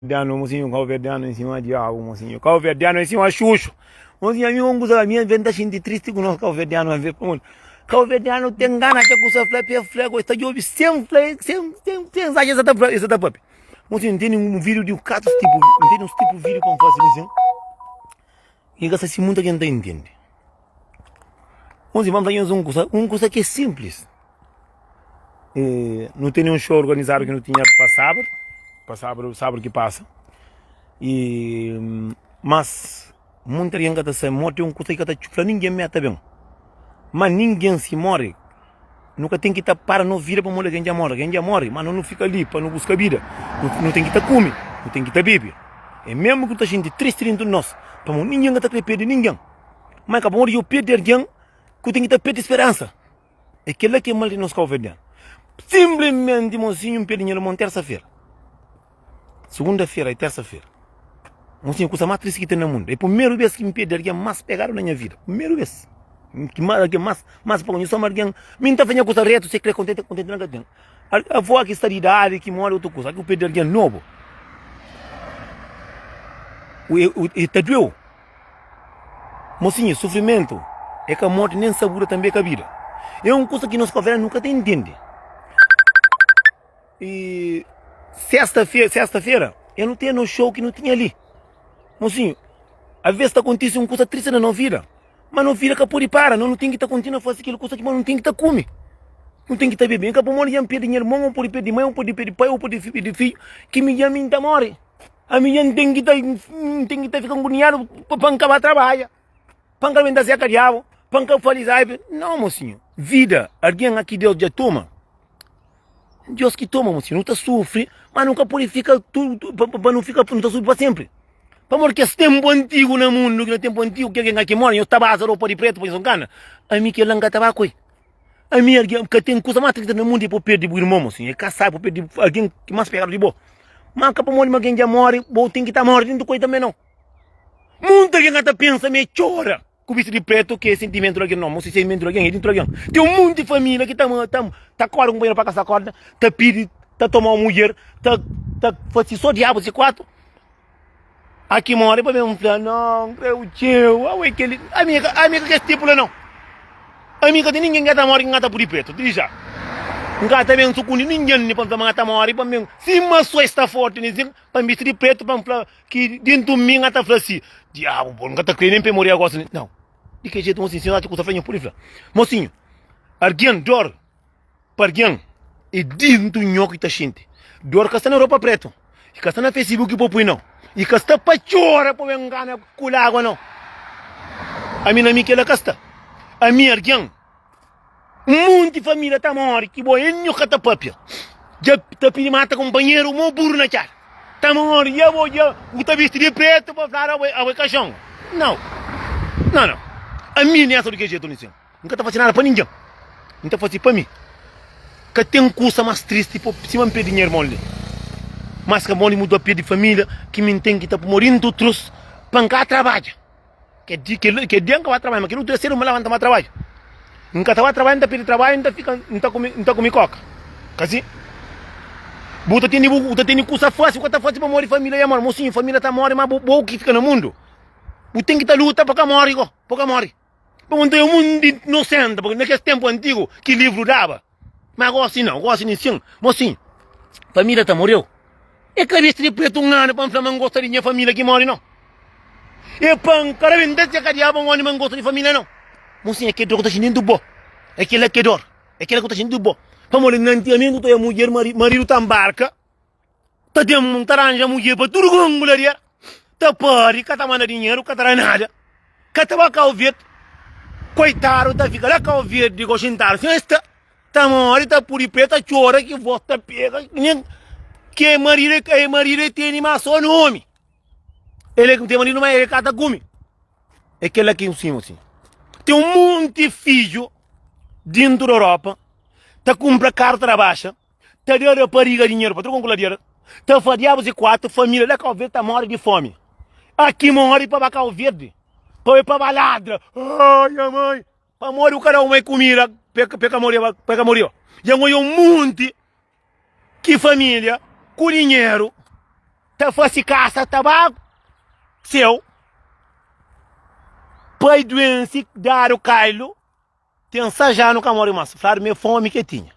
Verdeano, mocinho, Cabo Verdeano em cima de algo, mocinho. Cabo Verdeano em cima de Xuxo. Mocinho, a minha onguza, a minha venda de triste com o nosso Cabo Verdeano a ver como. Cabo Verdeano tem gana de acusar flap, está de ouvir sem exagero, essa pop. Mocinho, tem um vídeo de um caso tipo, tem uns tipo de vídeo como faz assim. E gasta se muita gente entende. Mocinho, vamos fazer um coisa que é simples. Não tem nenhum show organizado que não tinha para sábado que passa. Mas muita gente está se morre um coisa que está chufla ninguém meta bem. Mas ninguém se morre. Nunca tem que estar para não vir para morrer quem já morre, mas não fica ali para não buscar vida. Não tem que estar comer, não tem que estar beber. É mesmo que a gente triste dentro de nós, para ninguém está perder ninguém. Mas acabou de eu perder alguém que tem que estar perder esperança. É aquilo que é mal de nós calvedianos. Simplesmente, mocinho, perder uma terça-feira. Segunda-feira e terça-feira. Mocinho, coisa mais triste que tem no mundo. É a primeira vez que me perdi alguém mais pegado na minha vida. Primeira vez. Que mais para conhecer alguém. Me está fazendo coisa reta, você crê contente na gatinha. A avó que está de idade, que mora outra coisa. Aqui eu perdi alguém novo. Está doeu. Mocinho, sofrimento. É que a morte nem segura também com a vida. É uma coisa que nós conversamos nunca tem entende. E sexta-feira, eu não tenho no show que não tinha ali. Mocinho, às vezes acontece uma coisa triste na nossa vida, mas não vira que por para, não tem que estar continuando a fazer aquilo coisa que não tem que estar comer. Não tem que estar bebendo, que por morrer já pede irmão, ou pode pedir mãe, ou pode pedir pai, ou pode pedir filho, que me chama ainda morre. A minha tem que estar ficando agoniado para acabar trabalho, para acabar vender seca de água, para acabar falizar. Não, mocinho, vida, alguém aqui Deus já toma. Deus que toma, mocinho, não está sofre, mas nunca pode ficar tudo, para não ficar, não está sofre para sempre. Para morrer que esse tempo antigo no mundo, que no tempo antigo, que alguém aqui mora, eu estava a roupa de preto, pois não cana. A mim que langa tabaco aí. A mim, que tem coisa mais triste no mundo é para perder o irmão, mocinho, é caçar, para perder alguém que mais pegado de boa. Mas para morrer alguém já morre, bom, tem que estar morrendo, não coisa também não. Muita gente até pensa, me chora. Com o de preto, que é sentimento de alguém, não, mas sentimento de alguém, é dentro de alguém. Tem um monte de família que está corda, um banheiro para caçar corda, está pedindo, está tomando uma mulher, está fazendo só diabo, esse quatro. Aqui mora para ver um plano, não, eu tio, a minha que é tipo não. A minha que ninguém gata mora, ninguém gata por preto, diz já. Gata bem sucundi, ninguém nem para gata mora, para mim, se uma só está forte, nem para me de preto, para que dentro de mim gata fala assim, diabo, bom, gata crê nem para morrer agora, não. De que jeito, mocinho, senhor, que você por isso, mocinho, alguém dor, para alguém, e dentro do nhoque está gente, dor que está na Europa preto, e que está na Facebook, e não. E que está para chorar para engana com água não. A minha amiga ela casta. A minha alguém. Monte de família está morre que boi enho que está papia. Já está pedindo mata companheiro um burro na cara. Está morre já vou já está vestido de preto para falar ao caixão. Não. A minha nem sabe do que jeito nisso. Nunca está fazendo nada para ninguém. Não está fazendo para mim. Que tem coisa mais triste para cima de dinheiro mole. Mas que a mãe mudou a pé de família, que me tem que estar morrendo trouxe para cá trabalho. Que dia que vai trabalhar, mas que não terceiro me levanta mais trabalho. Nunca estava trabalhando, pede trabalho, ainda fica, não come coca. Assim? Buta tem coisa fácil, que está fácil para morrer família, e amor, mocinho, família está morrendo, mas boa que fica no mundo. Você tem que estar luta para que morre, para que morre. Para ter um mundo inocente, porque naquele tempo antigo, que livro dava. Mas agora assim não, agora assim, mocinho, família está morreu. É que a vez de preto um ano para não gostar de minha família que morre, não. É para cara vender se a diabo um ano não gosta de família, não. Mocinho, é que dor está sentindo bom. É que ele é que dor. É que ele está sentindo bom. Para morrer nantiamente, tu é mulher, marido está embarca. Está dando um taranja mulher para tudo com mulher. Está pari, que está mandando dinheiro, que está nada. Que está cá o verde. Coitado, está ficando cá o verde, digo, sentar. Está morre, está por preto, está chora, que volta, pega. Que marido tem animação nome. Ele tem marido, mas ele cata come. É que ele aqui em cima, assim. Tem um monte de filho dentro da Europa. Tá compra carta baixa. Tá dando pariga dinheiro para tu comprar dinheiro. Tá fadiado e quatro família lá que tá morre de fome. Aqui morre para vacar o verde. Para ir para baladra. Ai, a mãe. Para morrer o cara uma comida. Pega morrer. Já morreu um monte que família com dinheiro, fosse caça tabaco, seu. Pai doença, dar o cailo, tem ensajado no camorri massa, falar minha fome que tinha.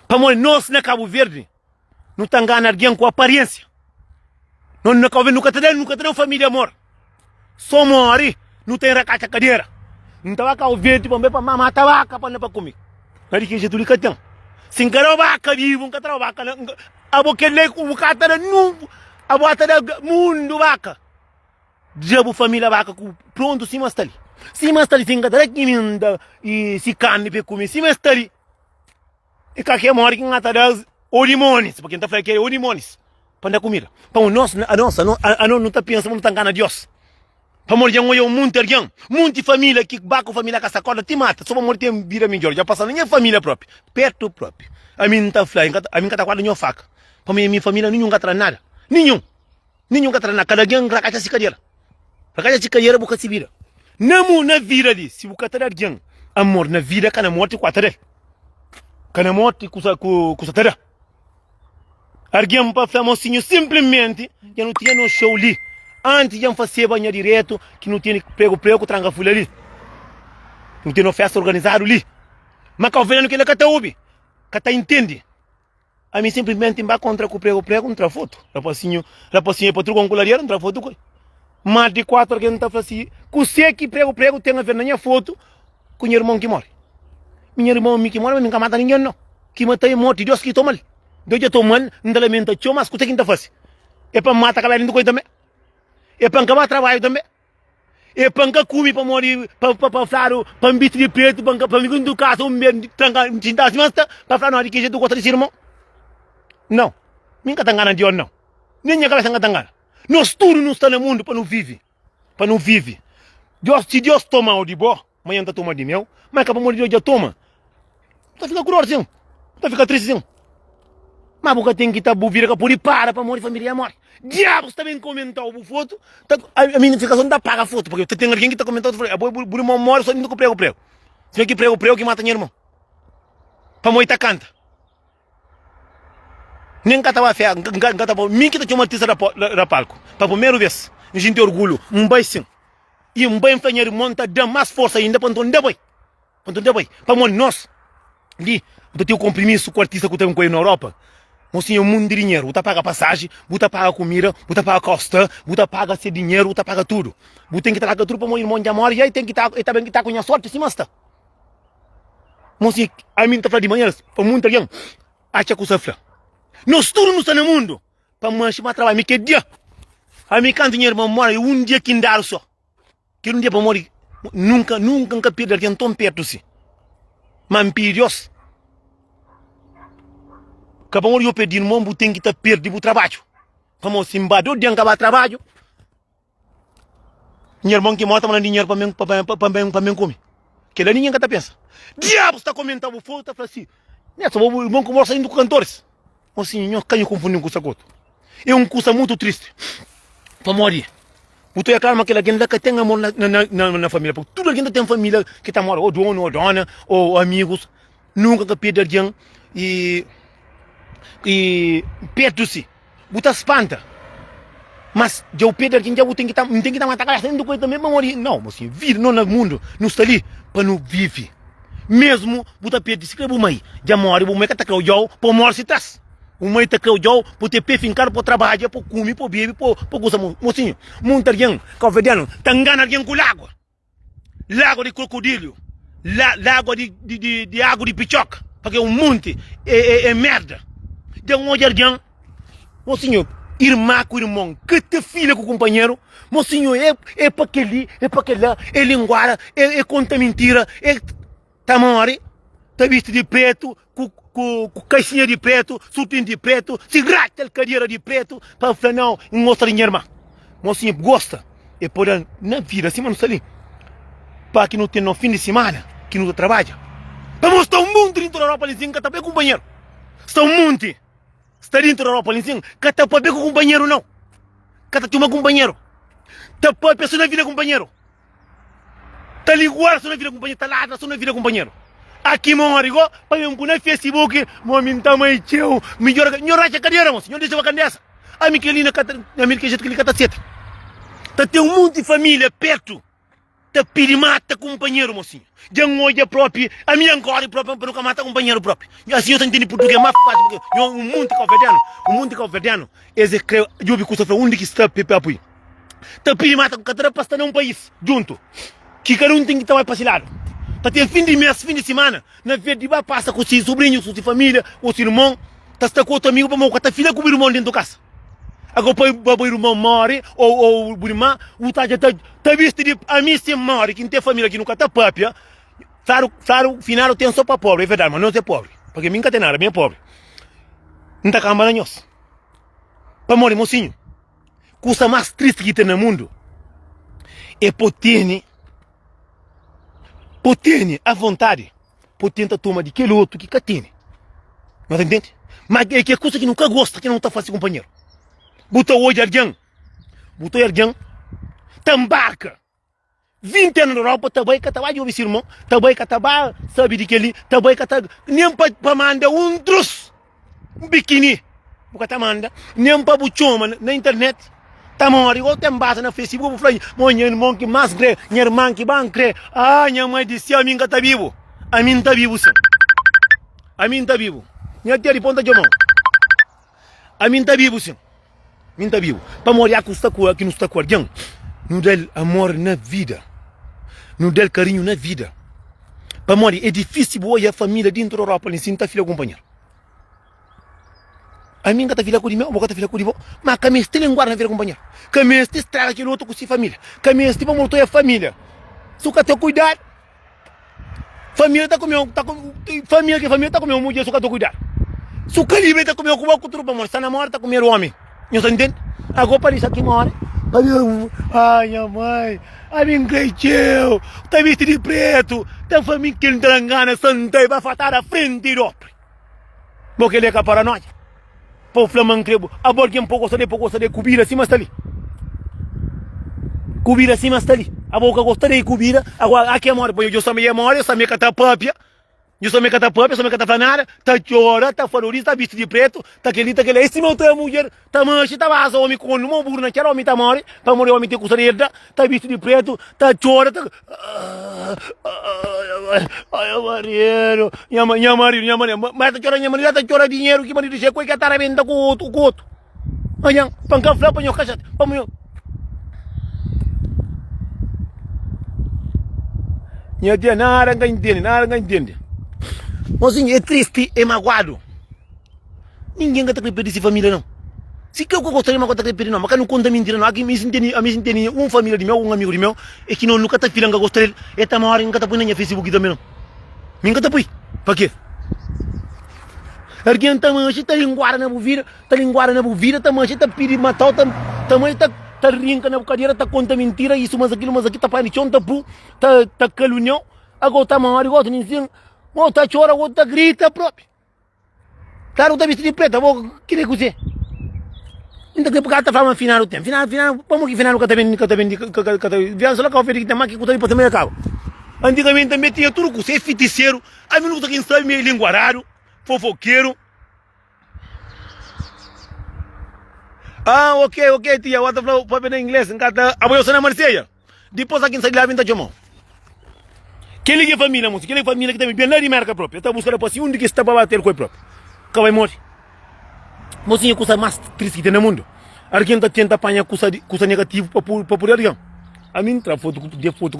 Para morrer nós na Cabo Verde, não está enganando alguém com aparência. Não nunca tem família amor. Só morre, não tem racata cadeira. Não estava Cabo Verde para mamar tabaca para comer. Não é que jeito de catão. Se encarou vaca vivo, nunca trabalha vaca. A boca lei com o cara não, a bota da mundo vaca. Diabo família vaca pronto sim mas ali. Sim mas ali sem cadê que minda e se carne para comer sim mas ali. E que morre que ngata das orimones, porque não tá falando que é orimones. Para dar comida. Para nós não está pensando, não está enganando Deus. Para morrer um monte de alguém, monte de família que vaca família que essa corda te mata. Só para morrer tem vira melhor, já passa nem a família própria, perto próprio. A mim não está falando, a mim está guardando minha faca. Para minha família nenhum gata nada, nenhum gata nada. Cada alguém racacha se cadeira. Racacha se cadeira boca se vira. Não na vida ali, se boca ter alguém, amor na vida que na morte quatro dele. Kana morte cusa terá. Alguém para falar mocinho simplesmente que não tinha no show ali. Antes de fazer banho direto, que não tinha prego tranca fulha ali. Não tinha festa organizada ali. Mas que o velho que ele cata ouve, cata entende. A mim simplesmente vai contra o prego, não traz foto. Rapacinho é para trucar um colareiro, não traz foto. Mais de 4 que não está assim. Que sei que prego tem a ver na minha foto com o irmão que morre. Minha irmã que mora, mas nunca mata ninguém, não. Que mata é morte, Deus que toma ali. Deus já toma ali, não lamenta, mas o que está fazendo? É para matar a galera do coisa também. É para acabar trabalho também. É para acabar comer, para morrer, para falar, para me de preto, para me do caso, para me tintar as mãos, para falar, não, que jeito gosta desse irmão. Não. Nunca está enganando Deus, não. Nem a cabeça está enganando. Nós tudo não estamos no mundo para não viver. Para não viver. Deus, se Deus toma o de boa, amanhã está tomando de mel, mas acaba morrer Deus já toma. Tá ficar curiosinho, tá ficar tristezinho. Mas porque tem que estar buvira por ir para morrer família morre. Diabos também comentar o foto, a minha notificação não paga a foto, porque tem alguém que está comentando, a boi irmão morre só indo com prego. Se vê que prego que mata meu irmão. Para morrer tá canta. Nem que tava feia, mim que tá tinha uma artista da palco, para primeira vez, a gente tem orgulho, bai sim. E bai enfermeiro monta dá mais força ainda para não boi. Para morrer nós. Ali, eu tenho compromisso com o artista que eu tenho com ele na Europa. Mocinho, muito dinheiro. Você paga passagem, você paga comida, você paga costa, você paga seu dinheiro, você paga tudo. Você tem que trazer tudo para o meu irmão de amor e aí tem que estar com a sorte, sim, mas está. Mocinho, a mim está falando de manhã, para muito alguém, acha que eu sofro. Nós todos não estamos no mundo. Para manchar para trabalhar, me que dia. A mim, quando dinheiro para morrer, dia que dar só. Que dia para morrer, nunca perder alguém tão perto assim. Mas Deus. Acabamos de pedir um tem que estar perdido o trabalho. Como se embadou de acabar o trabalho. Minha irmã que mata mandando dinheiro para mim comer. Que lá ninguém está pensa. Diabo está comentando o foto, está falando assim. Nessa o irmão que mora saindo com cantores. Assim, não canho confundir com o sacoto. É coisa muito triste. Para morrer. Porque é claro que alguém que tem amor na família. Porque tudo alguém tem família que está morando, ou dono, ou dona, ou amigos. Nunca que perde alguém e perde-se. Você espanta. Mas já o perde alguém, já tem que estar matando saindo coisa também para morrer. Não, assim, vir não no mundo, não está ali para não viver. Mesmo você perde se quer mãe, já morre, o mãe que está com o jau, para morrer se traz. O mãe está com o jau, para ter pé fincar, para trabalhar, para comer, para beber, para coisa. Mocinho, muito alguém, calvediano, está enganando alguém com água. Lago de crocodilo, lago de água de pichoca, porque o monte é merda. De olho alguém, mocinho, irmã com irmão, que te filha com o companheiro, mocinho, é para aquele, é para aquele lá, é linguara, é conta mentira, é tamari, tá visto de preto, com caixinha de preto, sutinho de preto, se grata a cadeira de preto, para falar não, mostra a minha irmã. Mocinho, gosta, é por na vida, assim, mano, ali. Para que não tenha no fim de semana, que não trabalha. Para mostrar um monte dentro da Europa, ali, que está bem companheiro. Está um monte. Está dentro da Europa, ali, que está bem com companheiro, não. Que está uma companheiro. Está para pessoa na vida companheiro. Está ligado, só na vida companheiro. Está lá, só na vida companheiro. Aqui mori go, para um na Facebook, momento mais teu, melhor acha cadeira, moço, não deixa vaca dessa. A Miquelina cata, a Miquelina que ele cata sete. Tá tem um monte de família perto. Tá pirimata companheiro, mocinho. Já olha próprio, a minha agora próprio para nunca matar companheiro próprio. E assim eu tô entendendo português mais fácil porque o mundo calvediano, eles creio, eu vi que sofre onde que está pepe apoio. Tá pirimata com cada pasta num país junto. Que cada um tem que estar mais lado. Tá tem fim de mês, fim de semana, na vez de vai passa com seu sobrinho, com sua família, com seu irmão, tá está com outro amigo para mão, tá filha com o irmão dentro da casa. Agora para o irmão morre, ou o irmão, o tá visto de a mim se morre, que não tem família, que nunca tá papia, claro, final tem só para pobre, é verdade, mas não é pobre, porque mim nunca tem nada, bem pobre. Não tá cambaranhoso. Para morrer, mocinho, coisa mais triste que tem no mundo é potene à vontade, potente a toma de aquele outro que catene. Não entende? Mas é que é coisa que nunca gosta, que não tá fácil, companheiro. Botou hoje alguém, tambarca. 20 anos na Europa, também que estava de ouvir irmão, também que estava, sabe de que ele, também que estava, nem para mandar um truss, um biquíni, porque tá manda, nem para buchão na internet. Tá mori, ou tem base na Facebook, falei, minha irmão que mais crê, minha irmã que bem crê, minha mãe disse, a mim que tá vivo, sim. A mim tá vivo. Minha tia de ponta de mão. A mim tá vivo, sim. Mim tá vivo. Para morir aqui não está com alguém, não dá amor na vida, não dá carinho na vida. Para morir é difícil boa a família dentro da Europa, nem sinta filha companheiro. A mim que tá filha com o meu, vou tá filha com o meu, mas que me estile em guarda na vida companheiro. Que me estile estraga aquele outro com sua família. Que me estile para morrer a família. Se que ter cuidado, família tá com meu, família tá com meu mulher, se que ter cuidado. Se que livre tá com meu, como outro para morrer, se namora tá com meu homem. Não entende? Agora para isso aqui morre. Minha mãe, a mim cresceu, tá vestido de preto, tá família que não engana, santa e vai fatar a frente do outro. Porque ele é que para nós. Pô, flamão crebo, a borguinha pouco gosta de cubira assim, mas tá ali. Cubira assim, mas tá ali. A boca gosta de cubira, agora aqui é morre, eu só me morre, eu só me cata papia. Eu só me cata papia, só me cata flanara, tá chora, tá farorista, tá vestido de preto, tá aquele, esse meu tá mulher, tá mancha, tá vaza, homem com uma burro na cara, homem tá morre, para morrer homem tem coçareda, tá vestido de preto, tá chora, tá... Ai, marido, minha marido, mas tá chora dinheiro, que marido chegou e que tá na venda com outro. Olha, panca flapa, panho cachate, panho. Minha tia, nada entende. Mozinho, é triste, é magoado. Ninguém quer ter perdido essa família, não. Se que eu gostaria de magoar perder, não, mas não conta mentira, não. Aqui me senti uma família de meu, um amigo de meu, e que não nunca tá filando que gostaria, e tá uma hora nunca tá põe na Facebook também, não. Nunca tá põe. Para quê? Alguém tá mancha, tá linguada na buvira, tá mancha, tá piri matar, tá mancha, tá rinca na bocadeira, tá conta mentira, isso, mas aqui, tá panichão, tá calunião, agora tá uma hora, igual, nem assim. Tá chora, outra grita próprio. Claro, tá vestido de preto, vou querer cozer. Então, que por tá falando final do tempo. Final, vamos que final nunca tá vendo, viu só lá que eu ofereci que tem mais que custa de também acaba. Antigamente também tinha tudo com ser feiticeiro, a minuto quem sabe meio linguarário, fofoqueiro. Ok, tia, outra falou para aprender inglês, encanta, apoio na Marseille. Depois aqui sai lá vem tá chamando. Que liga a família, moço, que liga a família que também bem lá de marca própria. Está buscando para si onde que está para bater com o próprio. Que vai morrer. Mocinha, coisa mais triste que tem no mundo. Alguém está tentando apanhar coisa negativa para por alguém. A mim, tra foto com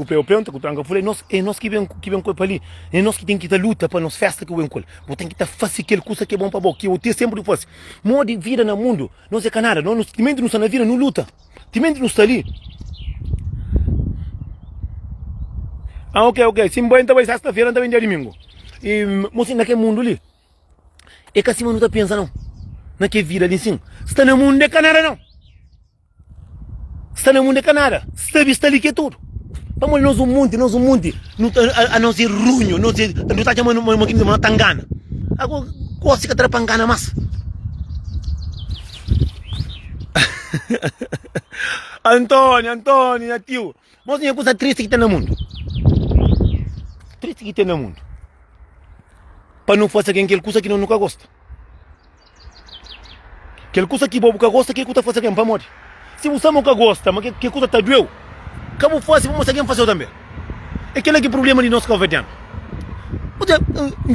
o pré-operação, com o tranca, falei, é nós que vem com ali. É nós que tem que estar luta para nos festa que vem com ele. Vou ter que estar fácil aquela coisa que é bom para boca. Eu tenho sempre fosse. Modo de vida no mundo, não é canada, não está na vida, não luta. Timente não está ali. Ok. Se bem também sexta-feira, também dia domingo. E, mocinho, naquele mundo ali, é que assim não está pensando, não. Naquele vida ali, sim. Está no mundo de Canadá, não. Está no mundo de Canadá. Está ali que é tudo. Vamos nós um monte. A não ser runho, não está chamando uma tangana. Agora, gosta que trapangana mais. Antônio, tio. Mocinho, é coisa triste que tem no mundo. Triste que tem no mundo. para não fazer aquele coisa que não nunca gosta. Aquele coisa que bobo gosta, que coisa fazer alguém para morrer. Se você nunca gosta, mas que coisa tá doeu, como fosse, vamos alguém fazer também. Aquele é que problema de nós governo.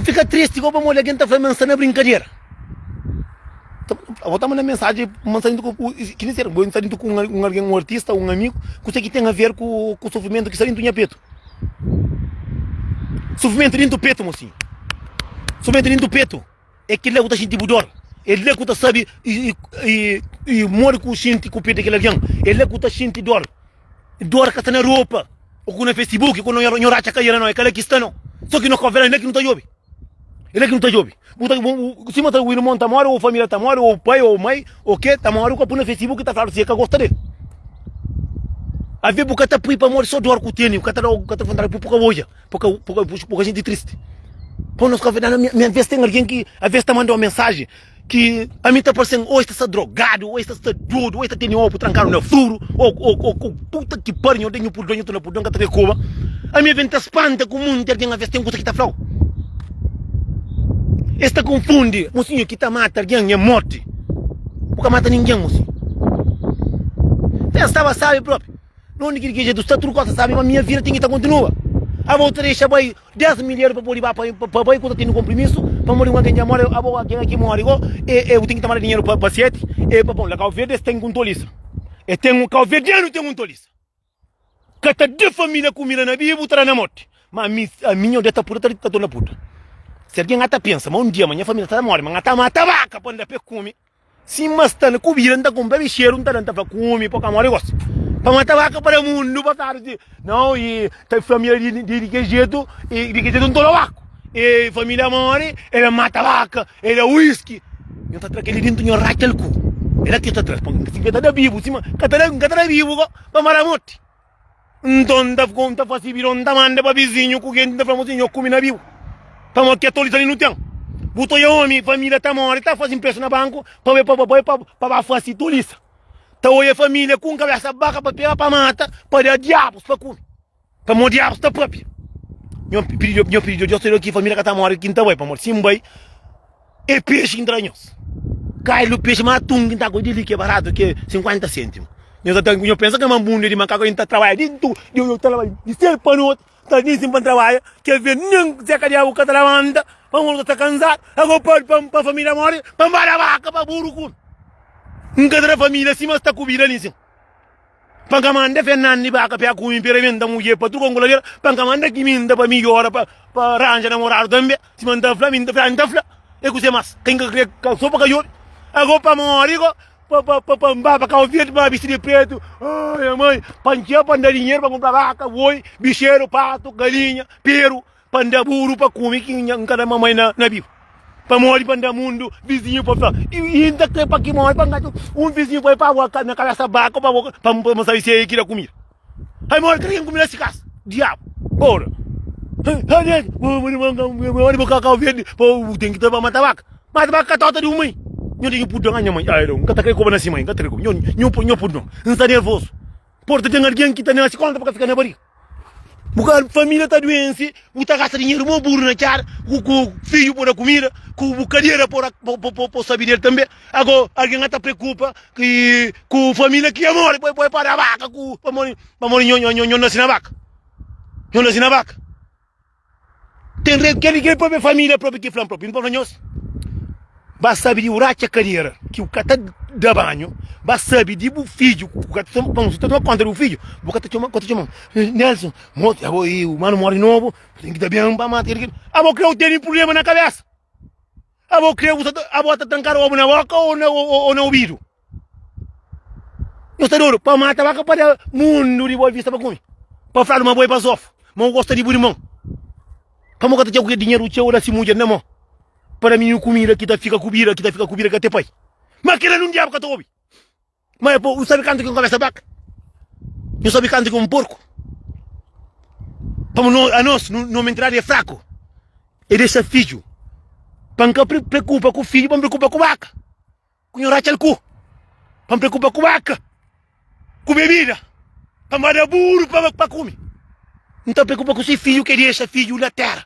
Fica triste igual para morrer, alguém está fazendo mensagem na brincadeira. Vou mandar mensagem que nem ser, vou estar com um artista, um amigo, coisa que tem a ver com o sofrimento que está dentro do peito. Sofrimento dentro do peito, mocinho. Sofrimento dentro do peito. É que ele é o que está sentindo dor. Ele é o que está sabe e morre com o sentido com o peito daquele alguém. Ele é o que está sentindo dor. Dor que está na roupa. Ou no Facebook, quando não racha cair não, é aquela que está não. Só que não conversa, ele é que não está jovem. Ele é que não está jovem. Se mata o irmão está morto, ou a família está morta, ou o pai, ou a mãe, ou o que, está morto, o que no Facebook está falando assim, é que gosta dele. A ver porque está para morrer só dor com o tênis, porque está falando por pouca hoje, pouca gente triste. Pô, nós conversamos, minha vez tem alguém que, a vez está mandando uma mensagem, que a mim está parecendo, ou está drogado, ou está doido, ou está tendo ovo trancar no furo, ou puta que pariu, eu tenho por donho, estou na por donho, que está de Cuba. A minha vez está espanta com o mundo, tem a vez tem coisa que está fraco. Esta confunde, mocinho, que está mata alguém é morte. Nunca mata ninguém, mocinho. Estava, sabe, próprio. Não é que do está trucado, sabe, mas minha vida tem que estar continua. A volta deixa vai 10 milhões para poder para vai quando tem um compromisso, para morrer alguém já morre, alguém aqui morre, eu tenho que tomar dinheiro para paciente, e para bom, lá Cabo Verde tem um toliça. E tem um Cabo Verdeano tem um toliça. Cada de família comida na vida, botar na morte. Mas a minha desta puta está toda na puta. Se alguém até pensa, mas um dia minha família está morta, mas até mata vaca para andar para comer. Se mas está na comida, não com bebê cheiro, não está para comer, para morrer gosta. Para matar vaca para o mundo, para tarde. Não, e tem família de que jeito não tola vaca. E família morre, ela mata vaca, ele é whisky. Eu estou aquele dentro de um raquel cu. Ele aqui está atrás, porque se está vivo, se está vivo, para matar morte. Então, está fazendo virão, está mandando para vizinho, com quem está famosinho, comer na vivo. Para que a tolice ali não tem. Botou eu, minha família está morta, está fazendo preço na banco, para fazer tolice. Então a família com cabeça baca para pegar para matar, para dar diabos para comer. Para morrer diabos da própria. Meu pedido, eu sei que a família que está morta, quinta vai para morrer, sim vai. É peixe entranhoso. Cai no peixe, mas atum que está com ele que é barato, que é 50 cêntimos. Eu penso que é uma bunda de macaco que está trabalhando, eu trabalho de ser para outro. Está dizendo para trabalhar, quer ver nem se acadar o que está lavando, para o estar cansado, agora para a família morrer, para matar a vaca, para burro com. Cada família se mas está comida ali sim. Para mandar Fernando de vaca para comer para vender mulher para tu congolar, para mandar que minda para melhorar para arranjar namorado também, se mandar flamengo, é que você mais, quem quer só para caior, agora para morrer, para Cabo Verde, para vestir preto, ai mãe, para dar dinheiro para comprar vaca, boi, bicheiro, pato, galinha, peru, para dar burro para comer que em cada mamãe na vivo. Para morrer para dar mundo, vizinho para falar. E ainda que para que morre, para vizinho para ir para na cabeça vaca, para saber se ele quer comer. Aí morre, querem comer nesse caso. Diabo, bora. Morre para Cabo Verde, tem que ter para matar vaca. Mata vaca toda de mãe. Eu tenho puto ganhar mãe. Ai, não, está querendo comer nesse mãe, está querendo. Eu puto não. Não está nervoso. Porta tem alguém que está nessa conta para ficar na barriga. Porque a família está doente, está gastando dinheiro, o burro na cara, com o filho por a comida, com o cadeira por saber também. Agora, alguém está preocupa que com a família que morre, vai para a vaca, para morrer, não nasce na vaca. Não nasce na vaca. Tem que própria família, própria que flam, próprio, não para nós. Basta saber de uracha cadeira, que o cara da banho, basta saber de o filho, o cara toma conta do filho, o cara toma conta de Nelson, o mano morre novo, tem que dar bem para matar ele. A boca eu tenho problema na cabeça. A boca eu bota trancar o ovo na boca ou no ouvido. Eu estou duro, para matar a vaca para o mundo de boa vista para comer. Para falar uma boa para sofrer, mas eu gosto de burro. Para o cara ter dinheiro, o teu se mulher na mão. Para mim, comida que fica cobira, que até pai. Mas que não diabo que eu ouvi. Mas eu sabe canto que eu cabeça vaca. Eu sabe canto que um porco. Para nós não me entrar é fraco. E deixa filho. Para não preocupa com o filho, para não preocupa com a vaca. Com o racha cu. Para não preocupa com a vaca. Com bebida. Para mandar burro para comer. Não te preocupa com o seu filho que deixa filho na terra.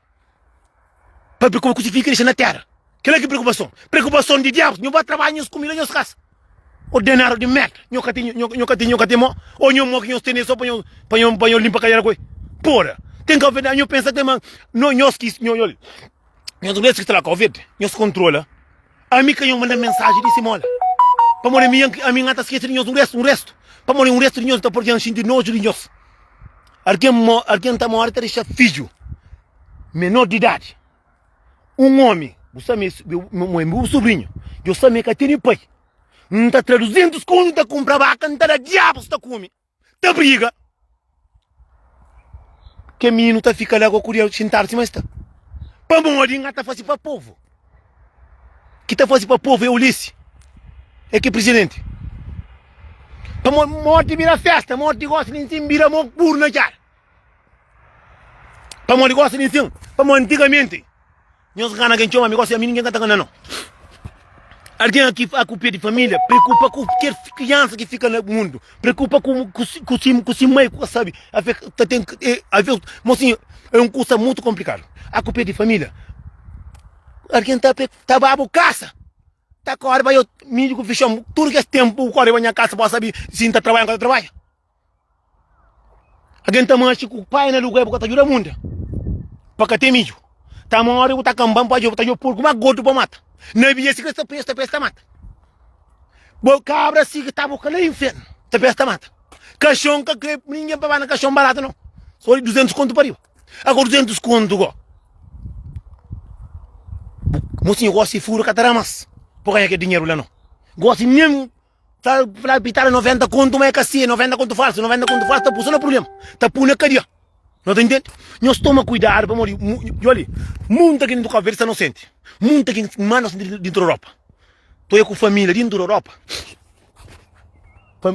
Para como se fica na terra. Que é que preocupação? Preocupação de diabos. Não vai trabalhar nos comida nos casa. O dinheiro de merda. Não tem mo. Ou não mo que nós temos só para eu limpar a cara coi. Porra. Tem que haver, eu penso que nós que nós que está lá Covid, nós controla. A mim que eu mando mensagem de cima. Para morrer a minha gata esquece de nós um resto. Para morrer um resto de nós está por diante de nojo de nós. Alguém está morrendo para deixar filho menor de idade. Um homem, você meu sobrinho, eu sei que tem pai. Não está traduzindo os contos, está comprando vaca, não está diabo, está comendo. Está briga. Que menino está ficando lá com o curioso sentar-se, mas está. Para morrer, está fazendo para o povo. Que está fazendo para o povo é Ulisses. É que presidente. Para morte vira festa, morte gosta de ensino, vira morte puro na cara. Para morte gosta de ensino, para morte antigamente. Nós ganhamos quem chama, negócio a mim ninguém está ganhando. Alguém aqui a culpa de família, preocupa com qualquer criança que fica no mundo, preocupa com si mãe, sabe? Mocinho, é um curso muito complicado. A culpa de família. Alguém está babo caça. Está com a hora, eu me digo, fechamos, tudo que é tempo, o cara vai na casa para saber se está trabalhando, quando trabalha. Alguém está mancha com o pai na lugar, porque está ajudando muito. Para ter milho. Está uma hora, está cambando para eu, está por uma gota para matar. Não havia se que esta pesta mata. Boa cabra se que está boca no inferno. Esta pesta mata. Caixão que ninguém para na caixão barato não. Só 200 conto para eu. Agora 200 conto go. Mocinho gosta de furo cataramas. Por que é dinheiro lá não? Gosta mesmo. Tá para pitar 90 conto, mas é que 90 conto falso, 90 conto falso está puxando problema. Está puxando cadeia. Não te entende? Nós toma cuidado para morrer. Olha, muita gente do conversa não sente. Muita gente manos dentro da Europa. Estou com família dentro da Europa.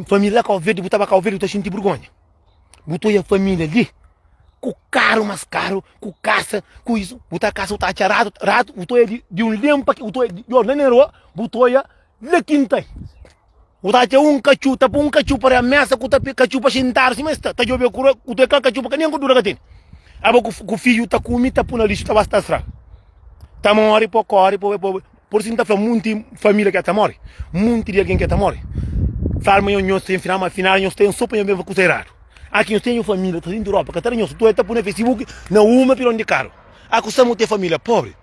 Família lá Calverde, botava Calverde, estou sentindo vergonha. Botou a família ali, com carro mais caro, com caça, com isso. Botou a caça, está atirado, botou de um limpa, botou de ordenador, botou a na quinta. Botou um cachu, tá um cachu para a mesa, com o cachu para sentar-se, mas está jogando o teu cachu para nem dura que tem. Aba com o filho está com tá por na lixo, está bastante fraco. Tá morre por si tá falando muita família que tá morre, muito de alguém que tá morre. Farma nós tem final, mas final nós tem sopa e mesmo coisa raro. Aqui nós temos família, tá indo Europa, que tá nós, tu tá por no Facebook, na uma pilão de caro. Aqui estamos ter família pobre,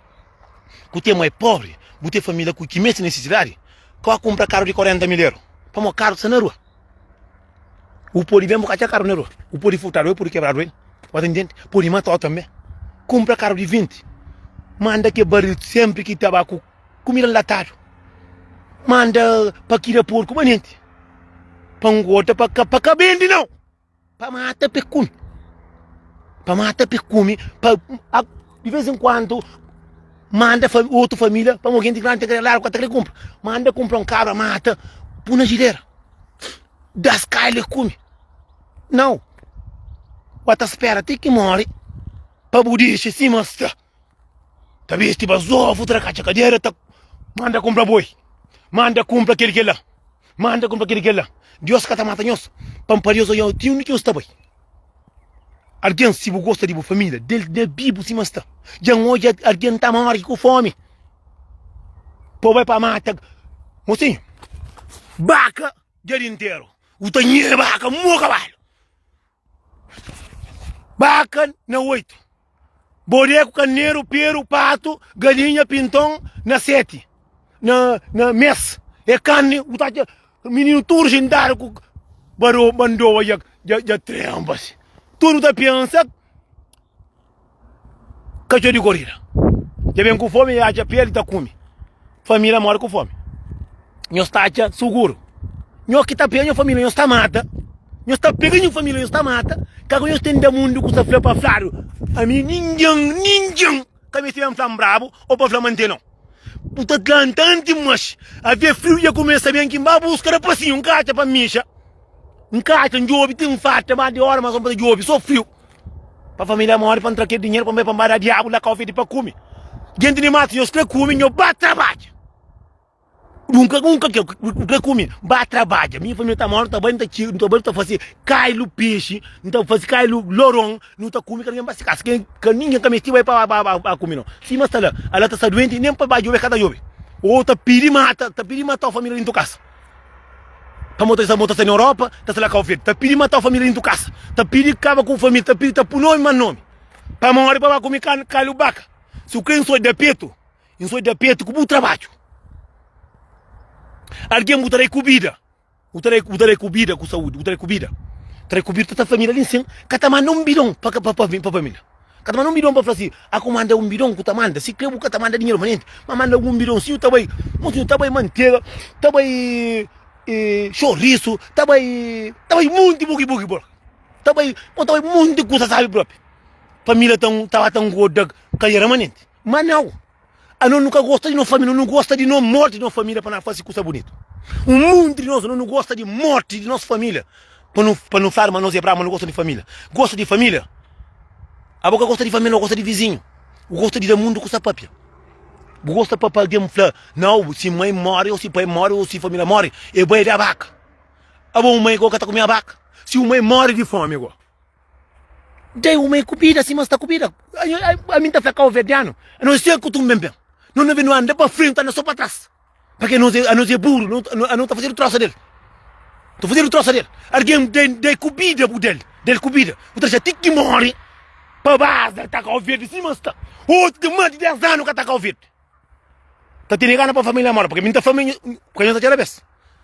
que tem mãe pobre, ter família que mexe necessidade, que compra carro de 40 mil euros, para mo carro na rua. O pode mesmo que carro na rua, o pode furtar, o pode quebrar ele, pode entender, pode matar também. Compra carro de 20. Manda que barril sempre que estava com comida enlatada. Manda para querer porco, manente. Para um gota para cabende, não. Para matar pecume. Para matar pecume. De vez em quando, manda outra família para alguém de grande lá que ele compra. Manda comprar um cabra, mata. Põe na gileira. Das caras come. Não. Bota espera, tem que morrer. Para budiche, sim, mostra. Tá viste, basou, futura cadeira, tá. Manda comprar boi. Manda comprar aquele que lá. Manda comprar aquele que lá. Deus que tá matando nós. Pamparioso eu tinha um que está bem. Alguém se gosta de família, de bibo se mostra. Já hoje alguém tá morrendo com fome. Pô vai para mata. Mocinho. Vaca dia inteiro. O tanho vaca, mo cavalo. Vaca na 8. Boreco, carneiro, peru, pato, galinha, pintão, na 7. Na mês. É carne, o menino tudo gendário com barô, mandou, já trembas. Tudo da pensa, cachorro de gorila. Já vem com fome, já pele, tá come. Família mora com fome. Nós tá seguro. Nós que tá pegando a família, nós tá mata. Nós tá pegando a família, nós tá mata. Cago nós tem do mundo com essa flor para flaro. A mim ninguém, que me tivemos tão bravo ou para flamante não. Puta tanto mas havia frio e começa a vir aqui embaixo buscar para si um caixa para micha. Um caixa, um job, tem um fato, mais de hora, mas um job, só frio. Para a família morre para entrar aquele dinheiro para me para diabo lá café para comer. Gente de mato, nós que comem, nós bate trabalho. Nunca que eu comi. Bah, trabalha. Minha família tá morta, também não tá fazendo cailo peixe, não tá fazendo cailo lorong, não tá comendo, que ninguém vai se casar. Que ninguém que me vai para comer, não. Se mas tá lá, ela tá doente, nem para baixo, cada jovem. Ou tá mata a família dentro da casa. Tá montando na Europa, tá lá com o filho. Tá matar a família dentro da casa. Tá acaba com a família, tá por nome, mas nome. Para morrer, para comer cailo baca. Se o crente sou de peito, eu sou de peito com o trabalho. Alguém botarei comida. Botarei comida com saúde. Botarei comida. Botarei comida para a família ali em cima. Cada manda um bidão para a família. Cada manda um bidão para falar assim. A comanda um bidão que manda. Se creu que manda dinheiro manente. Mas manda um bidão. Se eu também. Mas eu também manteiga. Também chouriço. Também muito bugi. Também muito coisa sabe próprio. Família estava tão gorda. Carreira manente. Mas não. A nós nunca gosta de nossa família, não gosta de nossa morte de nossa família para não fazer coisa bonita. O mundo de nós não gosta de morte de nossa família. Para não falar, mas nós é bravo, mas não gosta de família. Gosta de família. A boca gosta de família, não gosta de vizinho. Gosta de mundo com essa papia. Gosta para alguém falar, não, se mãe morre, ou se pai morre, ou se família morre, é boi da vaca. A bom mãe igual que está comendo a vaca. Se o mãe morre de fome, igual. Daí o mãe comida, se mas está comida. A mim está ficando verdeano. Eu não sei o que tu me bem. Não anda para frente, anda só para trás. Porque não é burro, não está fazendo troça dele. Estou fazendo troça dele. Alguém de comida dele. Comida. Outra já tem que morrer. Para base, está com o verde. Sim, mas está. Outro de mais de 10 anos que está com o verde. Está tendo gana para a família morrer. Porque muita família, porque não está tendo a cabeça.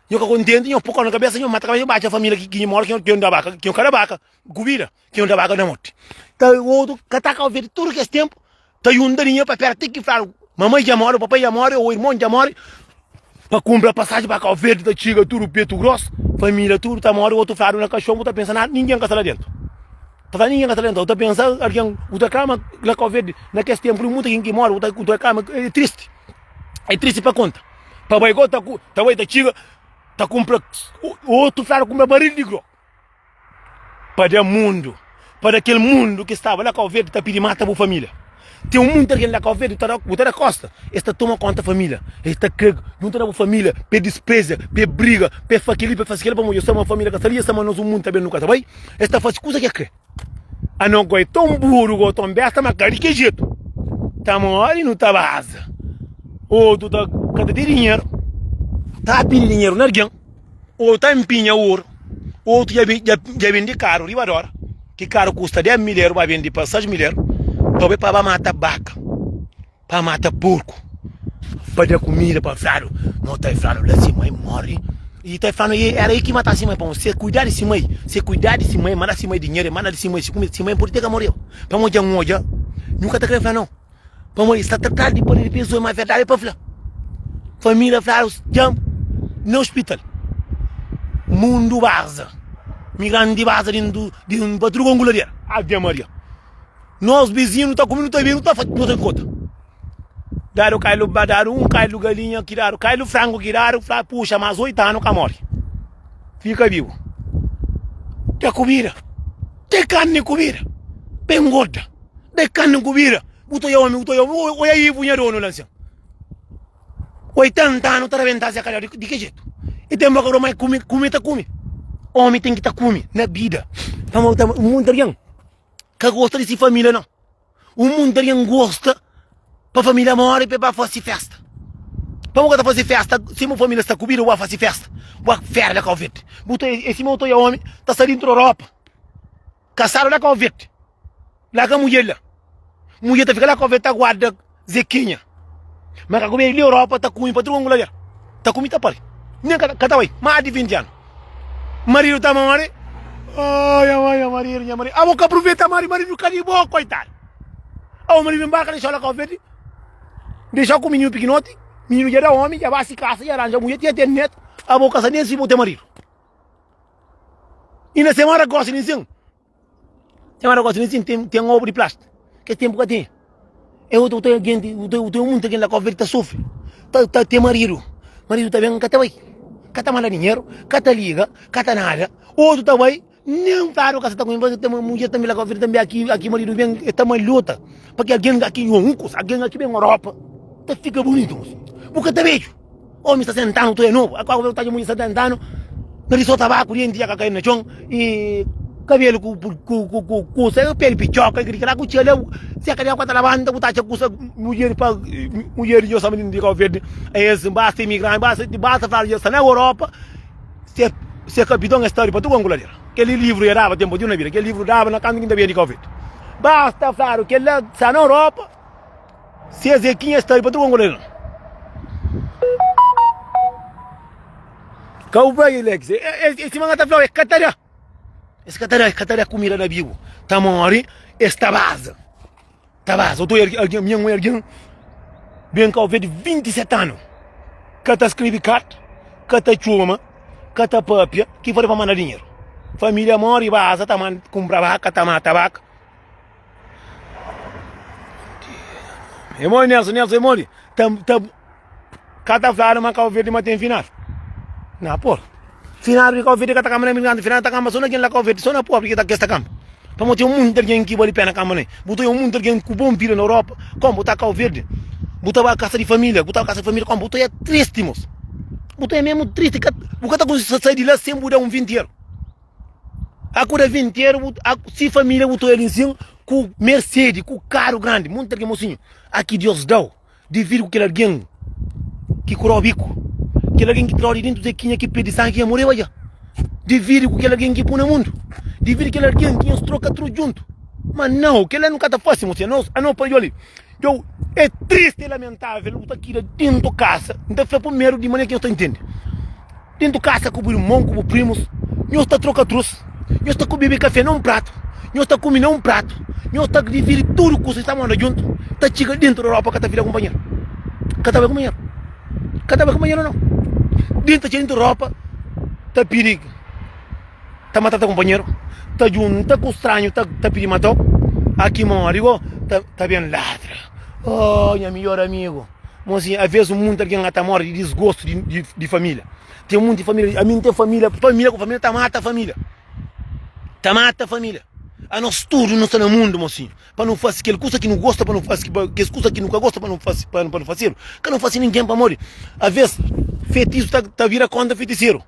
Eu que contente, eu pouco na cabeça, eu mato a cabeça, bate a família que morre, que é um da vaca, que é um cara vaca. Comida, que é um da vaca na morte. Então, o outro que está com o verde, tudo que é esse tempo, está um daninho para perto, tem que falar. Mamãe já morre, o papai já morre, o irmão já morre. Para comprar passagem para cá, o verde da chiga, tudo peito grosso, família, tudo, tá morre, o outro faro na cachorro, tá pensando, ninguém está lá dentro. Tá falando, ninguém está lá dentro, tá pensando, alguém, o da cama, lá com o verde, naquele tempo, muita gente que morre, o da cama, é triste. É triste para conta. Papai igual, tá da chiga, tá comprando, o outro faro compra barril de grosso. Para o mundo, para aquele mundo que estava lá com o verde, tá pedindo mata para a família. Tem muita gente lá com o verde, está na costa. Esta toma conta da família. Esta não está na família, pe despreza, pe briga, pe faquili, pe faquili, para eu sou uma família que salia, somos nós um mundo também nunca, tá bem? Esta faz coisa que é. A não goi tão burro, tão besta, mas cara de que jeito? Tá mole, não tá vaza. Ou tu tá, cadê dinheiro? Tá pedindo dinheiro, não é? Ou tá empinha ouro. Ou tu já vende caro, ribadora. Que caro custa 10 mil euros, vai vender para 6 mil euros. Talvez para matar vaca, para matar porco, para dar comida para frado. Não tá frado, lá se mãe morre. E tá falando, era aí que matar se mãe, para você cuidar desse mãe, manda se mãe dinheiro, manda se mãe, se mãe por ter que morrer. Para morrer um hoje, nunca tá querendo falar não. Para morrer, está tratado de poder de pessoa, mas verdade é para falar. Família, frado, já no hospital. Mundo vaza. Migrante vaza dentro de um patrulho angularia. Ave Maria. Nós vizinhos tá comendo, tá vendo, não tem conta. Daram um cailo galinha, tiraram cailo frango, tiraram, puxa, mas 8 anos que morre. Fica vivo. Tem comida. Tem carne comida. Bem gorda. Tem carne comida. Uto eu, olha aí, punhador, não sei. 80 anos, tá reventando essa cara, de que jeito? E tem uma coisa mais come. Homem tem que estar come, na vida. O mundo que gosta dessa família, não. O mundo gosta para a família morrer e para fazer festa. Para fazer festa, se uma família está comida, vai fazer festa. Vai ferrar com o verde. Esse motor é homem, está saindo da Europa. Caçaram lá com o verde. Lá com a mulher lá. A mulher fica lá com o verde, guarda zequinha. Mas a mulher na Europa está comendo para todo mundo lá. Está comendo, está para. Nem cada vez, mais de 20 anos. O marido está morrendo. Ai, marido. A boca aproveita, marido, cadê bom, coitado. O marido embarca, deixa ela com o verde. Deixa com o menino pequenote. Menino já era homem, já vai se caça, já arranja a mulher, já tem neto. A boca sai nesse bote marido. E na semana gosta de ensino. Tem uma obra de plástico. Que tempo que tem? Eu tenho muita gente lá com o verde, sofre. Tem marido. Marido está bem, cata aí. Cata manda dinheiro, cata liga, cata nada. Outro também. Não, claro, que você está com uma mulher também lá com a vida também aqui marido vem, está mais luta. Porque alguém aqui em alguém aqui vem na Europa, tá fica bonito, porque tá vejo. Homem está sentando, tu é novo. Agora eu estou muito sentando. Não só tabaco, dentro já caindo no chão. E cabelo com sai pele pichoca, que lá com tchela. Se a cadeia com a lavanda, com taxa com mulher eu sabe de Cabo Verde. É esse basta imigrante, basta falar isso na Europa. Se capitão é história para tu concluir. Aquele livro era tempo de uma vida, aquele livro dava na cantina de Cabo Verde. Basta falar que ele está na Europa. Se é Zequinha história para tu concluir. Cowboy Lex, esse manga tá falando, é Catará. Esse Catará comida da Bigo. Tá morre, esta base. Tá base, eu tô alguém, minha mulher, bem que eu vejo 27 anos. Cata escreve carta, cata chuma, cata papia, que foi para mandar dinheiro. Família morre, base, tá man, compra vaca, tá mata vaca. Emoi Nelson, emoi. Cata flara, mas que eu vejo, mas tem final. Não, pô. Final de Cabo Verde que tá câmera mirando, final da câmera só naquele lá Cabo Verde, só na pobre que tá esta câmera. Para manter muito alguém que vale pena câmera, né? Botou muito alguém que bom vira na Europa, como botar Cabo Verde, botar a casa de família, como botou é triste, moço. Botou é mesmo triste, o cara tá com sair de lá sem mudar 20 euros. A cura 20 euros, se família botou ele em cima, com Mercedes, com carro grande, muito alguém mocinho. Aqui Deus dá, divide com aquele alguém que curou o bico. Aquele alguém que traz dentro de quem é que pede sangue e morreu aí. Divide com aquele alguém que põe no mundo. Divide com aquele alguém que nos troca tudo junto. Mas não, aquele nunca está fácil, moça. Não pode olhar. É triste e lamentável o que aqui dentro de casa. Então foi primeiro de maneira que eu estou entendendo. Dentro de casa com o irmão, com os primos. Eu estou troca trouxe. Eu estou com beber café num prato. Eu estou comendo um prato. Eu estou dividir tudo que vocês estão andando junto. Está chegando dentro da Europa que está filha companheiro. Que está companheiro. Que está companheiro não. Dentro da Europa, está perigo. Está matando companheiro. Está junto, está com estranho, está pedindo matar. Aqui, Marigo, está bem ladra. Oh, meu melhor amigo. Mas assim, às vezes o mundo alguém está morto de desgosto de família. Tem um monte de família. A mim tem família com família, está mata a família. Está mata a família. A nós tudo não está no mundo, mocinho. Para não fazer aquela coisa que não gosta, para não fazer aquela coisa que nunca gosta, para não fazer. Que não fazer ninguém para morrer. Às vezes, feitiço está vira contra feiticeiro.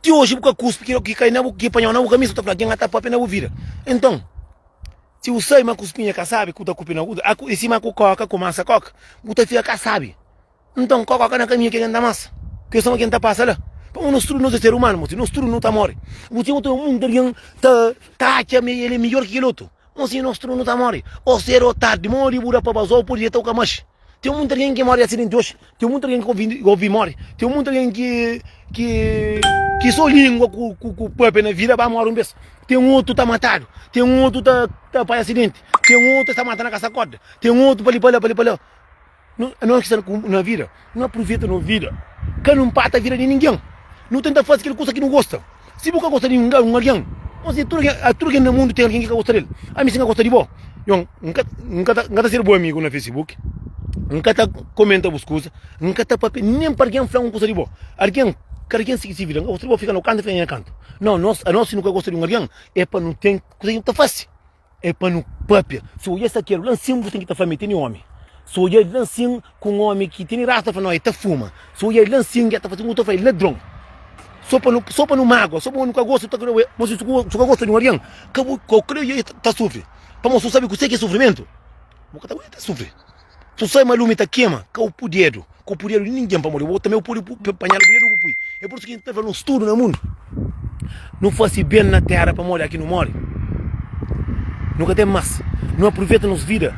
Que hoje, porque cuspe, que cai na boca, que apanhou na boca, mesmo está falando, quem está para na vira. Então, se o sai uma cuspinha que sabe, que está cuspindo na boca, em cima com coca, com massa coca, você fica que sabe. Então, coca na caminha que anda massa. Que são quem está passando lá. Para nós tudo não é ser humano, nós tudo não está morre. Você tem um mundo alguém ele é melhor que o outro. Mas nós tudo não está morre. Ou ser ou tarde, morre, bura para bazar, por dia toca mais. Tem um mundo alguém que morre acidente hoje. Tem um mundo alguém que ouve morre. Tem um mundo alguém que só língua com o pé na vida, vai morrer um beijo. Tem um outro que está matado. Tem um outro que está para acidente. Tem um outro que está matando a caça corda. Tem um outro para ali. Não é que está na vida. Não aproveita na vida. Que não pata a vida de ninguém. Não tenta fazer aquela coisa que não gosta. Se você gosta de alguém, mas tudo que no mundo tem alguém que gosta dele. A mim se gosta de você. Eu nunca está sendo bom amigo no Facebook. Nunca está comentando as coisas. Nunca está nem para alguém falar uma coisa de você. Alguém se vira. Você vai ficar no canto e fica no canto. Não, nós nunca gosta de alguém. É para não ter coisa que está fácil. É para não papia. Se eu essa aqui, lancinho você tem que estar família, tem homem. Se eu lancinho com um homem que tem raça, não, está fuma. Se eu lancinho que está fazendo outro, é ladrão. Só para não mágoa, só para nunca gosto, mas se você gosta de um arião, que eu creio que está sofrendo. Para você sabe que você que é sofrimento, você também está sofrendo. Se você é lume está queima, que é o poder de ninguém para morrer, eu também eu pude apanhar o poder. É por isso que a gente está fazendo estudo no mundo. Não faz bem na terra para morrer, aqui não morre. Nunca tem mais. Não aproveita nos vida.